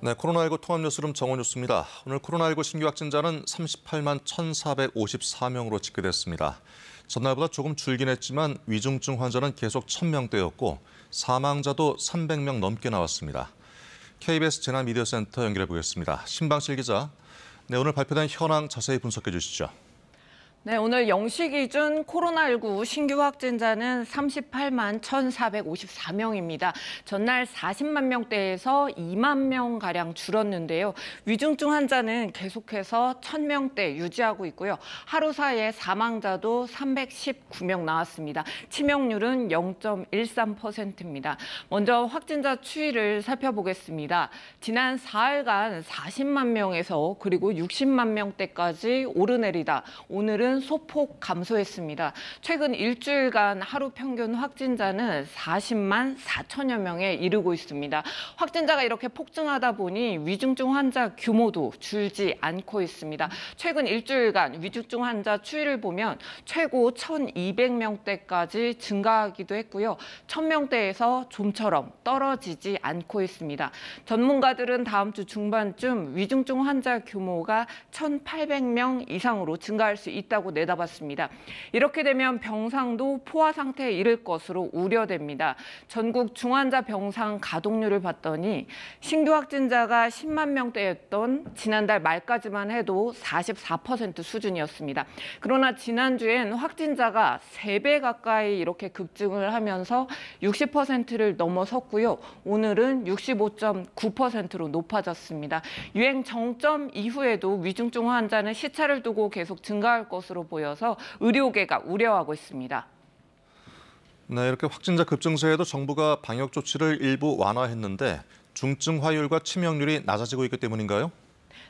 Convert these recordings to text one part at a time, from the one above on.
네, 코로나19 통합 뉴스룸 정원 뉴스입니다. 오늘 코로나19 신규 확진자는 38만 1,454명으로 집계됐습니다. 전날보다 조금 줄긴 했지만 위중증 환자는 계속 1,000명대였고 사망자도 300명 넘게 나왔습니다. KBS 재난미디어센터 연결해 보겠습니다. 신방실 기자, 네, 오늘 발표된 현황 자세히 분석해 주시죠. 네, 오늘 0시 기준 코로나19 신규 확진자는 38만 1,454명입니다. 전날 40만 명대에서 2만 명가량 줄었는데요. 위중증 환자는 계속해서 1,000명대 유지하고 있고요. 하루 사이에 사망자도 319명 나왔습니다. 치명률은 0.13%입니다. 먼저 확진자 추이를 살펴보겠습니다. 지난 4일간 40만 명에서 그리고 60만 명대까지 오르내리다 오늘은 소폭 감소했습니다. 최근 일주일간 하루 평균 확진자는 40만 4천여 명에 이르고 있습니다. 확진자가 이렇게 폭증하다 보니 위중증 환자 규모도 줄지 않고 있습니다. 최근 일주일간 위중증 환자 추이를 보면 최고 1,200명대까지 증가하기도 했고요. 1,000명대에서 좀처럼 떨어지지 않고 있습니다. 전문가들은 다음 주 중반쯤 위중증 환자 규모가 1,800명 이상으로 증가할 수 있다고 내다봤습니다. 이렇게 되면 병상도 포화 상태에 이를 것으로 우려됩니다. 전국 중환자 병상 가동률을 봤더니 신규 확진자가 10만 명대였던 지난달 말까지만 해도 44% 수준이었습니다. 그러나 지난주엔 확진자가 3배 가까이 이렇게 급증을 하면서 60%를 넘어섰고요. 오늘은 65.9%로 높아졌습니다. 유행 정점 이후에도 위중증 환자는 시차를 두고 계속 증가할 것으로 보여서 의료계가 우려하고 있습니다. 네, 이렇게 확진자 급증세에도 정부가 방역 조치를 일부 완화했는데 중증 화율과 치명률이 낮아지고 있기 때문인가요?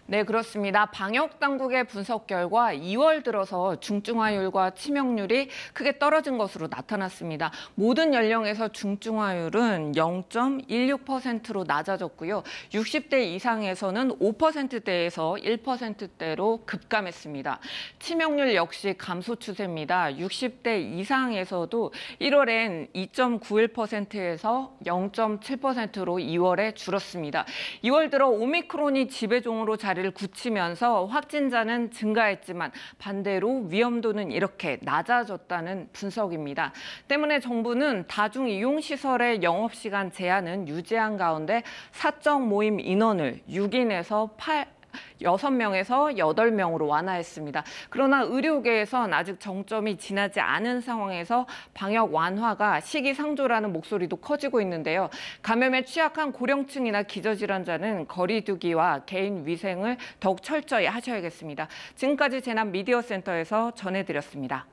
네, 그렇습니다. 방역 당국의 분석 결과 2월 들어서 중증화율과 치명률이 크게 떨어진 것으로 나타났습니다. 모든 연령에서 중증화율은 0.16%로 낮아졌고요. 60대 이상에서는 5%대에서 1%대로 급감했습니다. 치명률 역시 감소 추세입니다. 60대 이상에서도 1월엔 2.91%에서 0.7%로 2월에 줄었습니다. 2월 들어 오미크론이 지배종으로 자리를 굳히면서 확진자는 증가했지만 반대로 위험도는 이렇게 낮아졌다는 분석입니다. 때문에 정부는 다중이용시설의 영업시간 제한은 유지한 가운데 사적 모임 인원을 6인에서 6명에서 8명으로 완화했습니다. 그러나 의료계에선 아직 정점이 지나지 않은 상황에서 방역 완화가 시기상조라는 목소리도 커지고 있는데요. 감염에 취약한 고령층이나 기저질환자는 거리 두기와 개인 위생을 더욱 철저히 하셔야겠습니다. 지금까지 재난미디어센터에서 전해드렸습니다.